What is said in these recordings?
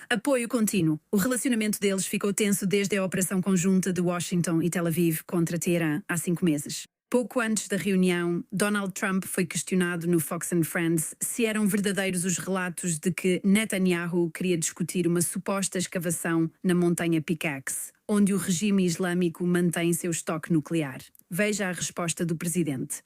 Apoio contínuo. O relacionamento deles ficou tenso desde a operação conjunta de Washington e Tel Aviv contra Teherã há 5 meses. Pouco antes da reunião, Donald Trump foi questionado no Fox and Friends se eram verdadeiros os relatos de que Netanyahu queria discutir uma suposta escavação na montanha Pickaxe, onde o regime islâmico mantém seu estoque nuclear. Veja a resposta do presidente.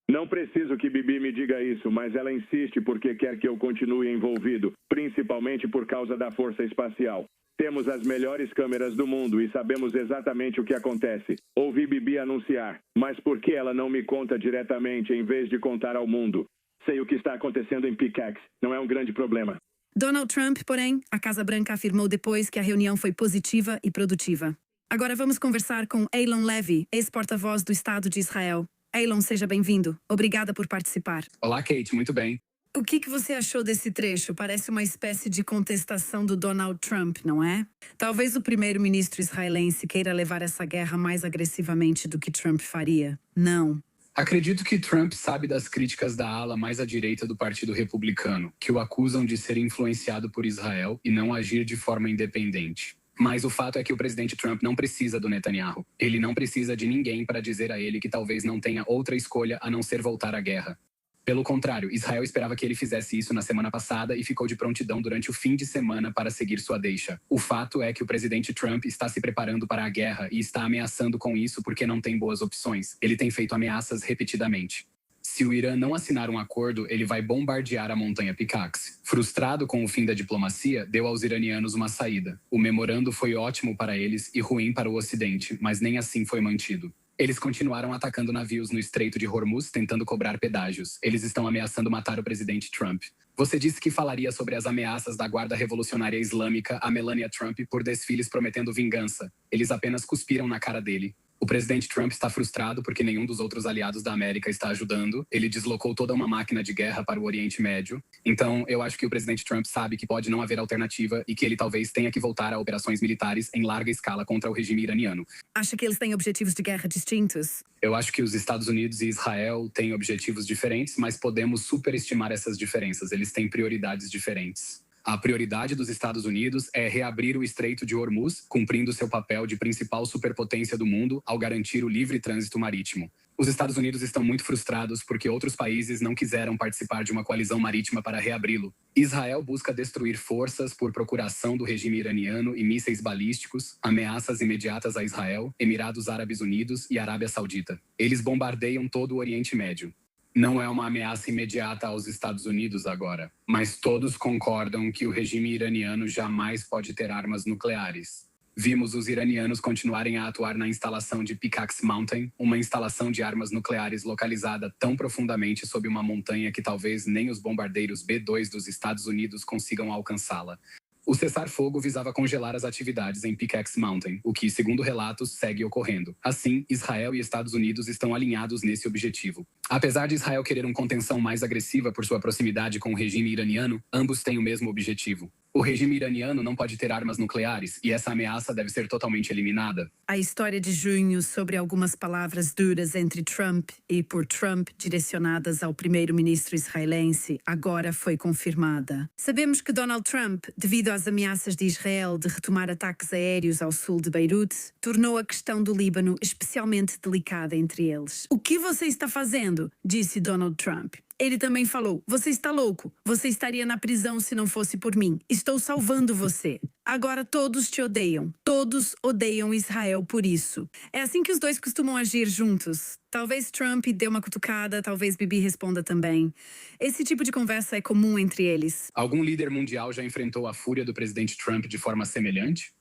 Não preciso que Bibi me diga isso, mas ela insiste porque quer que eu continue envolvido, principalmente por causa da força espacial. Temos as melhores câmeras do mundo e sabemos exatamente o que acontece. Ouvi Bibi anunciar, mas por que ela não me conta diretamente em vez de contar ao mundo? Sei o que está acontecendo em Pickaxe, não é um grande problema. Donald Trump, porém, a Casa Branca afirmou depois que a reunião foi positiva e produtiva. Agora vamos conversar com Eylon Levy, ex-porta-voz do Estado de Israel. Eylon, seja bem-vindo. Obrigada por participar. Olá, Kate. Muito bem. O que você achou desse trecho? Parece uma espécie de contestação do Donald Trump, não é? Talvez o primeiro-ministro israelense queira levar essa guerra mais agressivamente do que Trump faria. Não. Acredito que Trump sabe das críticas da ala mais à direita do Partido Republicano, que o acusam de ser influenciado por Israel e não agir de forma independente. Mas o fato é que o presidente Trump não precisa do Netanyahu. Ele não precisa de ninguém para dizer a ele que talvez não tenha outra escolha a não ser voltar à guerra. Pelo contrário, Israel esperava que ele fizesse isso na semana passada e ficou de prontidão durante o fim de semana para seguir sua deixa. O fato é que o presidente Trump está se preparando para a guerra e está ameaçando com isso porque não tem boas opções. Ele tem feito ameaças repetidamente. Se o Irã não assinar um acordo, ele vai bombardear a montanha Pickaxe. Frustrado com o fim da diplomacia, deu aos iranianos uma saída. O memorando foi ótimo para eles e ruim para o Ocidente, mas nem assim foi mantido. Eles continuaram atacando navios no Estreito de Hormuz, tentando cobrar pedágios. Eles estão ameaçando matar o presidente Trump. Você disse que falaria sobre as ameaças da Guarda Revolucionária Islâmica a Melania Trump por desfiles prometendo vingança. Eles apenas cuspiram na cara dele. O presidente Trump está frustrado porque nenhum dos outros aliados da América está ajudando. Ele deslocou toda uma máquina de guerra para o Oriente Médio. Então, eu acho que o presidente Trump sabe que pode não haver alternativa e que ele talvez tenha que voltar a operações militares em larga escala contra o regime iraniano. Acha que eles têm objetivos de guerra distintos? Eu acho que os Estados Unidos e Israel têm objetivos diferentes, mas podemos superestimar essas diferenças. Eles têm prioridades diferentes. A prioridade dos Estados Unidos é reabrir o Estreito de Hormuz, cumprindo seu papel de principal superpotência do mundo ao garantir o livre trânsito marítimo. Os Estados Unidos estão muito frustrados porque outros países não quiseram participar de uma coalizão marítima para reabri-lo. Israel busca destruir forças por procuração do regime iraniano e mísseis balísticos, ameaças imediatas a Israel, Emirados Árabes Unidos e Arábia Saudita. Eles bombardeiam todo o Oriente Médio. Não é uma ameaça imediata aos Estados Unidos agora, mas todos concordam que o regime iraniano jamais pode ter armas nucleares. Vimos os iranianos continuarem a atuar na instalação de Pickaxe Mountain, uma instalação de armas nucleares localizada tão profundamente sob uma montanha que talvez nem os bombardeiros B-2 dos Estados Unidos consigam alcançá-la. O cessar-fogo visava congelar as atividades em Pickaxe Mountain, o que, segundo relatos, segue ocorrendo. Assim, Israel e Estados Unidos estão alinhados nesse objetivo. Apesar de Israel querer uma contenção mais agressiva por sua proximidade com o regime iraniano, ambos têm o mesmo objetivo. O regime iraniano não pode ter armas nucleares e essa ameaça deve ser totalmente eliminada. A história de junho sobre algumas palavras duras entre Trump e por Trump direcionadas ao primeiro-ministro israelense agora foi confirmada. Sabemos que Donald Trump, devido às ameaças de Israel de retomar ataques aéreos ao sul de Beirute, tornou a questão do Líbano especialmente delicada entre eles. O que você está fazendo? Disse Donald Trump. Ele também falou, você está louco, você estaria na prisão se não fosse por mim. Estou salvando você. Agora todos te odeiam. Todos odeiam Israel por isso. É assim que os dois costumam agir juntos. Talvez Trump dê uma cutucada, talvez Bibi responda também. Esse tipo de conversa é comum entre eles. Algum líder mundial já enfrentou a fúria do presidente Trump de forma semelhante?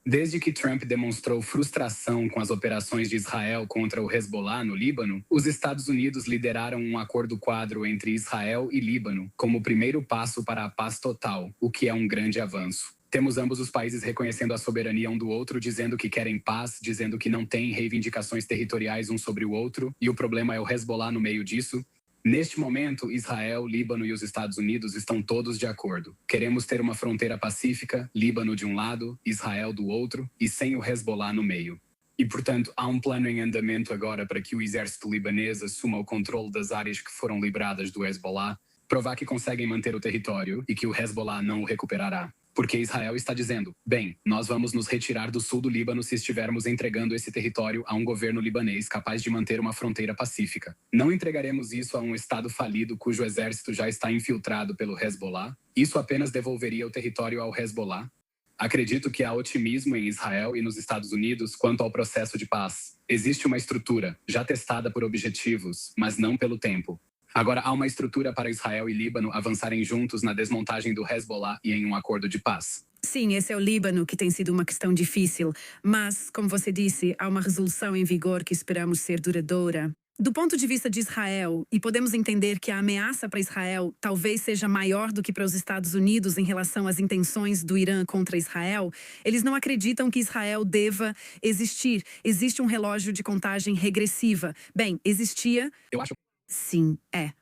Desde que Trump demonstrou frustração com as operações de Israel contra o Hezbollah no Líbano, os Estados Unidos lideraram um acordo quadro entre Israel e Líbano como o primeiro passo para a paz total, o que é um grande avanço. Temos ambos os países reconhecendo a soberania um do outro, dizendo que querem paz, dizendo que não têm reivindicações territoriais um sobre o outro, e o problema é o Hezbollah no meio disso. Neste momento, Israel, Líbano e os Estados Unidos estão todos de acordo. Queremos ter uma fronteira pacífica, Líbano de um lado, Israel do outro, e sem o Hezbollah no meio. E, portanto, há um plano em andamento agora para que o exército libanês assuma o controle das áreas que foram liberadas do Hezbollah. provar que conseguem manter o território e que o Hezbollah não o recuperará. Porque Israel está dizendo, bem, nós vamos nos retirar do sul do Líbano se estivermos entregando esse território a um governo libanês capaz de manter uma fronteira pacífica. Não entregaremos isso a um estado falido cujo exército já está infiltrado pelo Hezbollah. Isso apenas devolveria o território ao Hezbollah. Acredito que há otimismo em Israel e nos Estados Unidos quanto ao processo de paz. Existe uma estrutura, já testada por objetivos, mas não pelo tempo. Agora há uma estrutura para Israel e Líbano avançarem juntos na desmontagem do Hezbollah e em um acordo de paz. Sim, esse é o Líbano, que tem sido uma questão difícil. Mas, como você disse, há uma resolução em vigor que esperamos ser duradoura. Do ponto de vista de Israel, e podemos entender que a ameaça para Israel talvez seja maior do que para os Estados Unidos em relação às intenções do Irã contra Israel, eles não acreditam que Israel deva existir. Existe um relógio de contagem regressiva. Bem, existia... Eu acho... Sim,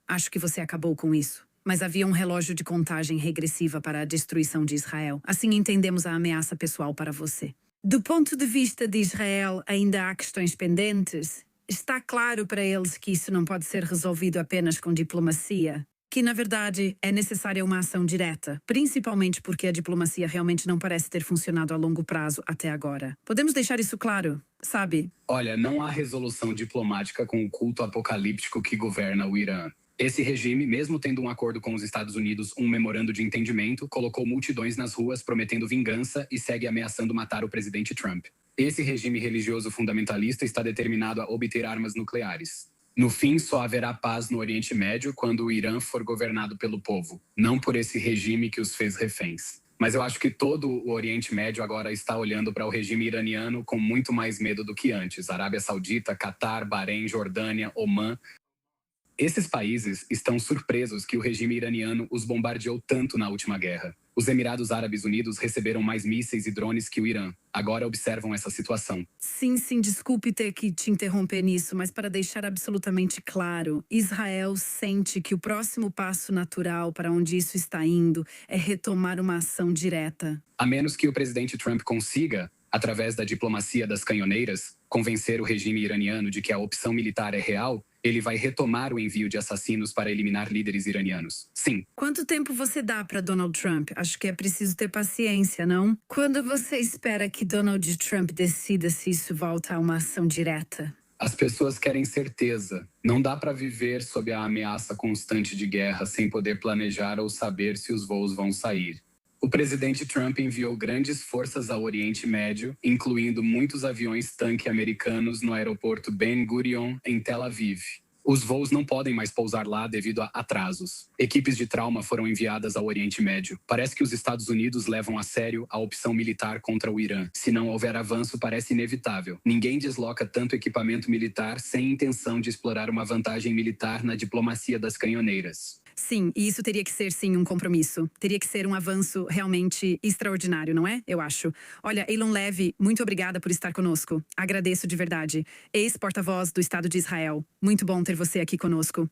acho que você acabou com isso. Mas havia um relógio de contagem regressiva para a destruição de Israel. Assim entendemos a ameaça pessoal para você. Do ponto de vista de Israel, ainda há questões pendentes. Está claro para eles que isso não pode ser resolvido apenas com diplomacia. Que, na verdade, é necessária uma ação direta. Principalmente porque a diplomacia realmente não parece ter funcionado a longo prazo até agora. Podemos deixar isso claro, sabe? Olha, não há resolução diplomática com o culto apocalíptico que governa o Irã. Esse regime, mesmo tendo um acordo com os Estados Unidos, um memorando de entendimento, colocou multidões nas ruas prometendo vingança e segue ameaçando matar o presidente Trump. Esse regime religioso fundamentalista está determinado a obter armas nucleares. No fim, só haverá paz no Oriente Médio quando o Irã for governado pelo povo, não por esse regime que os fez reféns. Mas eu acho que todo o Oriente Médio agora está olhando para o regime iraniano com muito mais medo do que antes. Arábia Saudita, Catar, Bahrein, Jordânia, Omã. Esses países estão surpresos que o regime iraniano os bombardeou tanto na última guerra. Os Emirados Árabes Unidos receberam mais mísseis e drones que o Irã. Agora observam essa situação. Sim, desculpe ter que te interromper nisso, mas para deixar absolutamente claro, Israel sente que o próximo passo natural para onde isso está indo é retomar uma ação direta. A menos que o presidente Trump consiga, através da diplomacia das canhoneiras, convencer o regime iraniano de que a opção militar é real, ele vai retomar o envio de assassinos para eliminar líderes iranianos. Sim. Quanto tempo você dá para Donald Trump? Acho que é preciso ter paciência, não? Quando você espera que Donald Trump decida se isso volta a uma ação direta? As pessoas querem certeza. Não dá para viver sob a ameaça constante de guerra sem poder planejar ou saber se os voos vão sair. O presidente Trump enviou grandes forças ao Oriente Médio, incluindo muitos aviões-tanque americanos no aeroporto Ben Gurion, em Tel Aviv. Os voos não podem mais pousar lá devido a atrasos. Equipes de trauma foram enviadas ao Oriente Médio. Parece que os Estados Unidos levam a sério a opção militar contra o Irã. Se não houver avanço, parece inevitável. Ninguém desloca tanto equipamento militar sem intenção de explorar uma vantagem militar na diplomacia das canhoneiras. Sim, e isso teria que ser, sim, um compromisso. Teria que ser um avanço realmente extraordinário, não é? Eu acho. Olha, Eylon Levy, muito obrigada por estar conosco. Agradeço de verdade. Ex-porta-voz do Estado de Israel. Muito bom ter você aqui conosco.